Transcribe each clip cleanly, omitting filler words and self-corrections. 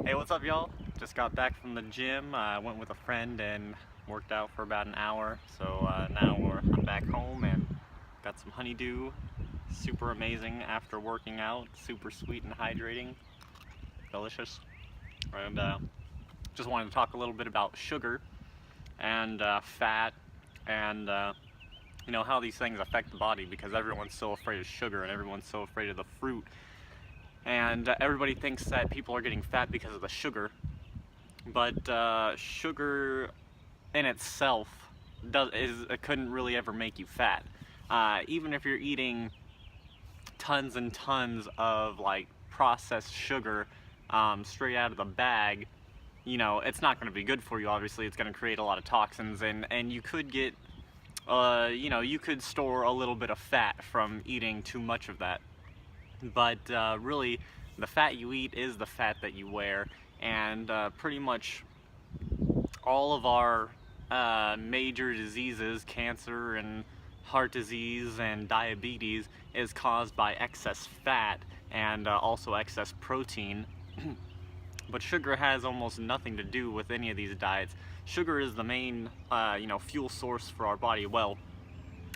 Hey, what's up, y'all? Just got back from the gym. I went with a friend and worked out for about an hour. So now I'm back home and got some honeydew. Super amazing after working out. Super sweet and hydrating. Delicious. And just wanted to talk a little bit about sugar and fat and how these things affect the body, because everyone's so afraid of sugar and everyone's so afraid of the fruit. And everybody thinks that people are getting fat because of the sugar, but sugar in itself couldn't really ever make you fat. Even if you're eating tons and tons of like processed sugar straight out of the bag, it's not going to be good for you. Obviously, it's going to create a lot of toxins, and you could get, you could store a little bit of fat from eating too much of that. But really, the fat you eat is the fat that you wear, and pretty much all of our major diseases, cancer and heart disease and diabetes, is caused by excess fat and also excess protein. But sugar has almost nothing to do with any of these diets. Sugar is the main fuel source for our body. Well,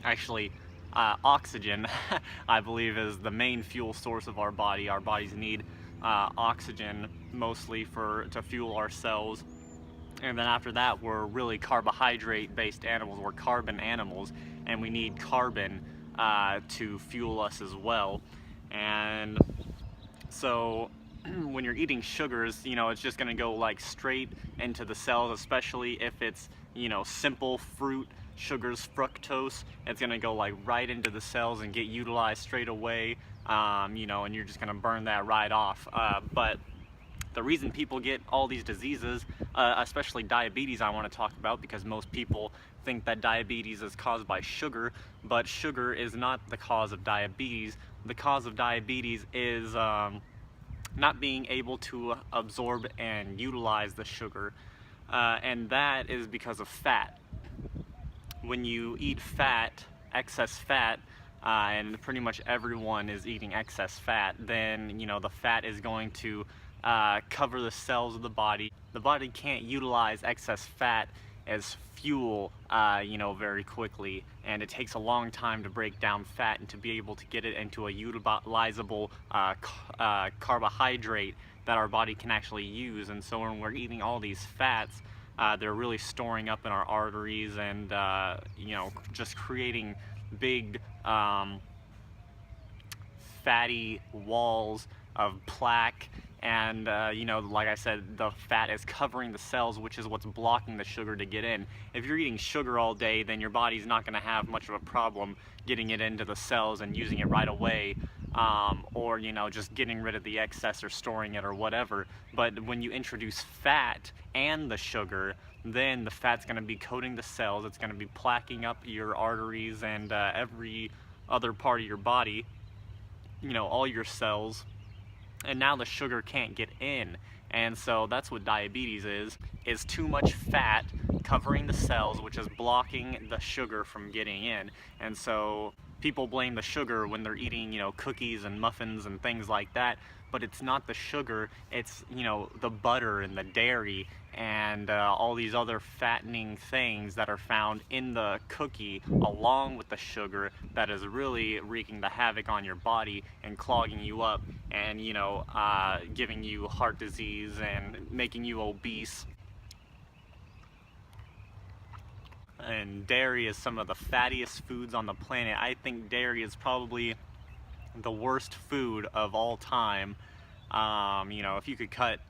actually, oxygen, I believe, is the main fuel source of our body. Our bodies need oxygen mostly to fuel our cells. And then after that, we're really carbohydrate-based animals. We're carbon animals, and we need carbon to fuel us as well. And so when you're eating sugars, it's just going to go like straight into the cells, especially if it's, simple fruit sugars, fructose. It's going to go like right into the cells and get utilized straight away, and you're just going to burn that right off. But the reason people get all these diseases, especially diabetes, I want to talk about, because most people think that diabetes is caused by sugar, but sugar is not the cause of diabetes. The cause of diabetes is not being able to absorb and utilize the sugar, and that is because of fat. When you eat fat, excess fat, and pretty much everyone is eating excess fat, then the fat is going to cover the cells of the body. The body can't utilize excess fat as fuel, very quickly, and it takes a long time to break down fat and to be able to get it into a utilizable carbohydrate that our body can actually use. And so when we're eating all these fats, they're really storing up in our arteries and just creating big fatty walls of plaque. And like I said, the fat is covering the cells, which is what's blocking the sugar to get in. If you're eating sugar all day, then your body's not going to have much of a problem getting it into the cells and using it right away, or just getting rid of the excess or storing it or whatever. But when you introduce fat and the sugar, then the fat's going to be coating the cells. It's going to be plaquing up your arteries and every other part of your body, all your cells. And now the sugar can't get in. And so that's what diabetes is too much fat covering the cells, which is blocking the sugar from getting in. And so people blame the sugar when they're eating, cookies and muffins and things like that, but it's not the sugar, it's, the butter and the dairy and all these other fattening things that are found in the cookie along with the sugar that is really wreaking the havoc on your body and clogging you up and, giving you heart disease and making you obese. And dairy is some of the fattiest foods on the planet. I think dairy is probably the worst food of all time. If you could cut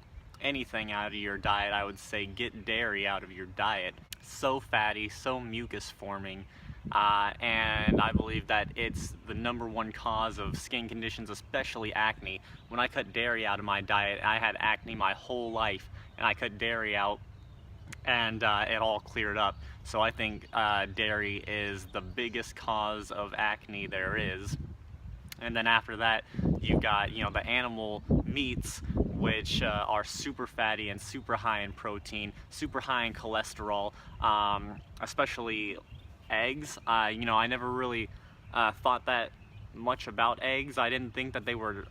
anything out of your diet, I would say get dairy out of your diet. So fatty, so mucus forming, and I believe that it's the #1 cause of skin conditions, especially acne. When I cut dairy out of my diet, I had acne my whole life, and I cut dairy out and it all cleared up. So I think dairy is the biggest cause of acne there is. And then after that, you've got, the animal meats, which are super fatty and super high in protein, super high in cholesterol, especially eggs. I never really thought that much about eggs. I didn't think that they were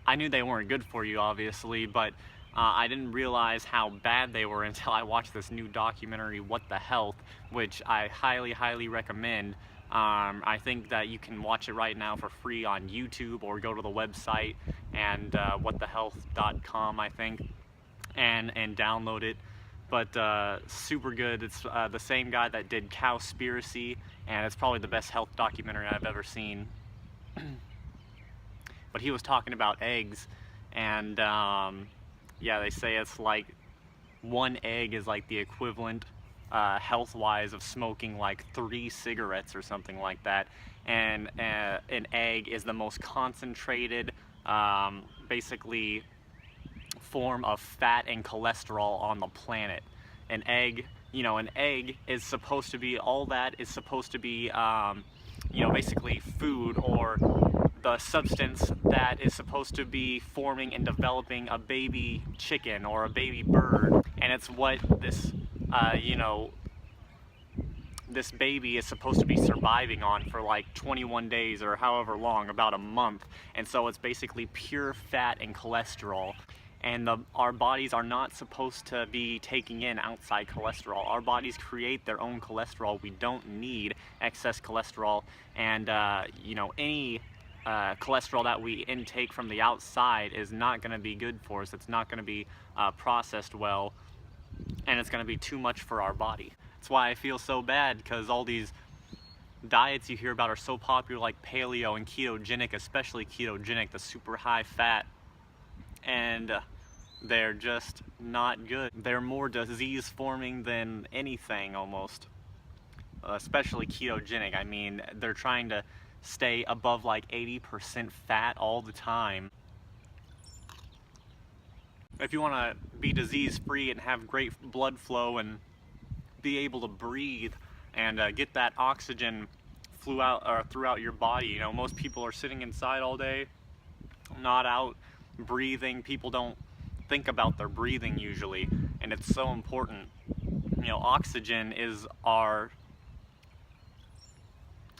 I knew they weren't good for you, obviously, but I didn't realize how bad they were until I watched this new documentary, What the Health, which I highly, highly recommend. I think that you can watch it right now for free on YouTube, or go to the website and whatthehealth.com, I think, and download it. But super good. It's the same guy that did Cowspiracy, and it's probably the best health documentary I've ever seen. But he was talking about eggs, and yeah, they say it's like one egg is like the equivalent health-wise of smoking like 3 cigarettes or something like that. And an egg is the most concentrated, basically, form of fat and cholesterol on the planet. An egg, you know, an egg is supposed to be, all that is supposed to be, you know, basically food, or the substance that is supposed to be forming and developing a baby chicken or a baby bird. And it's what this, you know, this baby is supposed to be surviving on for like 21 days or however long, about a month. And so it's basically pure fat and cholesterol. And our bodies are not supposed to be taking in outside cholesterol. Our bodies create their own cholesterol. We don't need excess cholesterol. And, you know, any cholesterol that we intake from the outside is not going to be good for us. It's not going to be processed well, and it's going to be too much for our body. That's why I feel so bad, because all these diets you hear about are so popular, like paleo and ketogenic, especially ketogenic, the super high fat, and they're just not good. They're more disease forming than anything, almost, especially ketogenic. I mean, they're trying to stay above like 80% fat all the time. If you want to be disease free and have great blood flow and be able to breathe and get that oxygen throughout your body, you know, most people are sitting inside all day, not out breathing. People don't think about their breathing usually, and it's so important. You know, oxygen is our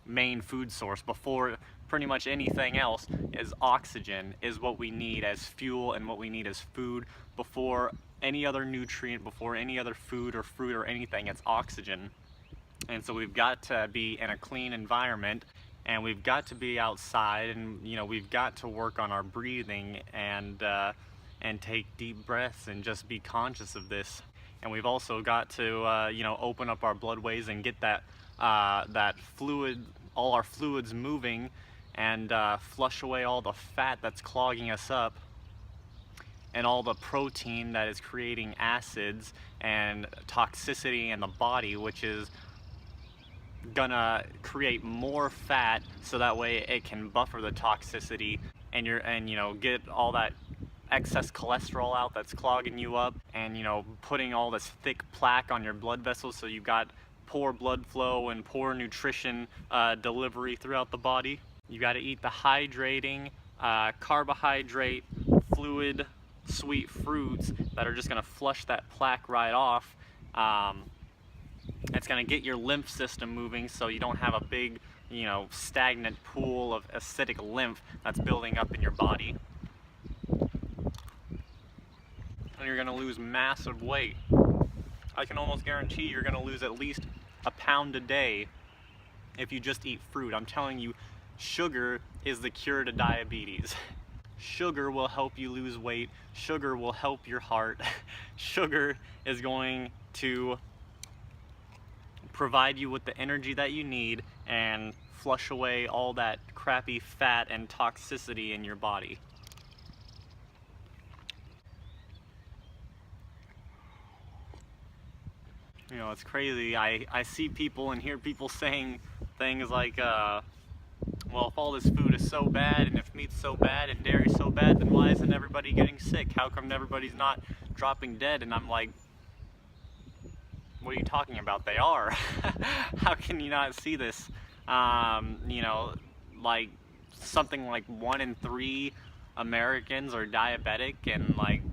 main food source. Before pretty much anything else, is oxygen is what we need as fuel and what we need as food. Before any other nutrient, before any other food or fruit or anything, it's oxygen. And so we've got to be in a clean environment, and we've got to be outside, and you know, we've got to work on our breathing and take deep breaths and just be conscious of this. And we've also got to you know, open up our bloodways and get that that fluid, all our fluids moving, and flush away all the fat that's clogging us up, and all the protein that is creating acids and toxicity in the body, which is gonna create more fat, so that way it can buffer the toxicity, and you know, get all that excess cholesterol out that's clogging you up, and you know, putting all this thick plaque on your blood vessels, so you've got poor blood flow and poor nutrition delivery throughout the body. You got to eat the hydrating, carbohydrate, fluid, sweet fruits that are just going to flush that plaque right off. It's going to get your lymph system moving, so you don't have a big, you know, stagnant pool of acidic lymph that's building up in your body. And you're going to lose massive weight. I can almost guarantee you're going to lose at least a pound a day if you just eat fruit. I'm telling you, sugar is the cure to diabetes. Sugar will help you lose weight. Sugar will help your heart. Sugar is going to provide you with the energy that you need and flush away all that crappy fat and toxicity in your body. You know, it's crazy. I see people and hear people saying things like, well, if all this food is so bad, and if meat's so bad, and dairy's so bad, then why isn't everybody getting sick? How come everybody's not dropping dead? And I'm like, what are you talking about? They are. How can you not see this? You know, like something like 1 in 3 Americans are diabetic, and like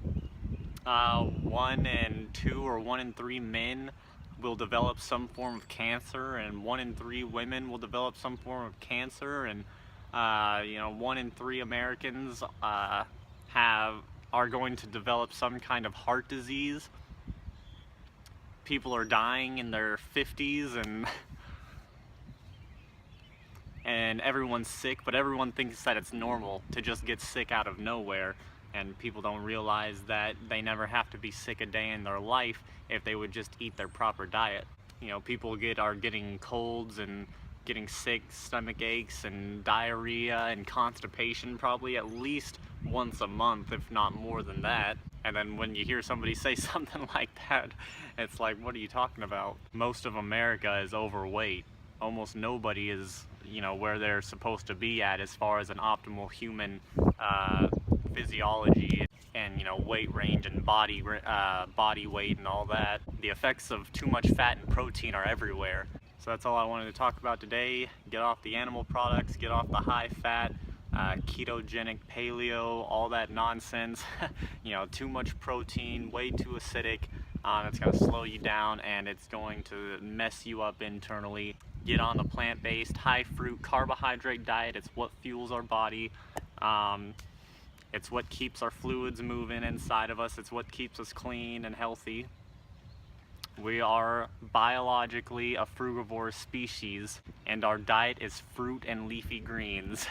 1 in 2 or 1 in 3 men will develop some form of cancer, and 1 in 3 women will develop some form of cancer, and you know, 1 in 3 Americans are going to develop some kind of heart disease. People are dying in their 50s and everyone's sick, but everyone thinks that it's normal to just get sick out of nowhere, and people don't realize that they never have to be sick a day in their life if they would just eat their proper diet. You know, people are getting colds and getting sick, stomach aches and diarrhea and constipation probably at least once a month, if not more than that. And then when you hear somebody say something like that, it's like, what are you talking about? Most of America is overweight. Almost nobody is, you know, where they're supposed to be at as far as an optimal human physiology and, you know, weight range and body weight and all that. The effects of too much fat and protein are everywhere. So that's all I wanted to talk about today. Get off the animal products, get off the high fat, ketogenic, paleo, all that nonsense. You know, too much protein, way too acidic. It's going to slow you down and it's going to mess you up internally. Get on the plant-based, high-fruit, carbohydrate diet. It's what fuels our body. It's what keeps our fluids moving inside of us. It's what keeps us clean and healthy. We are biologically a frugivore species, and our diet is fruit and leafy greens.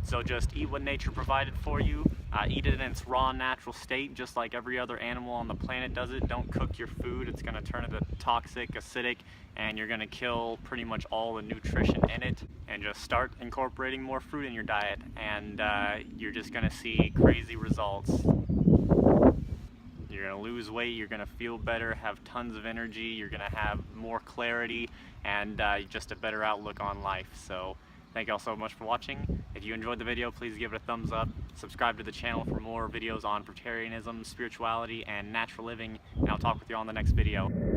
So just eat what nature provided for you. Eat it in its raw, natural state, just like every other animal on the planet does it. Don't cook your food. It's going to turn it toxic, acidic, and you're going to kill pretty much all the nutrition in it. And just start incorporating more fruit in your diet, and you're just going to see crazy results. You're going to lose weight, you're going to feel better, have tons of energy, you're going to have more clarity, and just a better outlook on life. So thank you all so much for watching. If you enjoyed the video, please give it a thumbs up. Subscribe to the channel for more videos on fruitarianism, spirituality, and natural living. And I'll talk with you on the next video.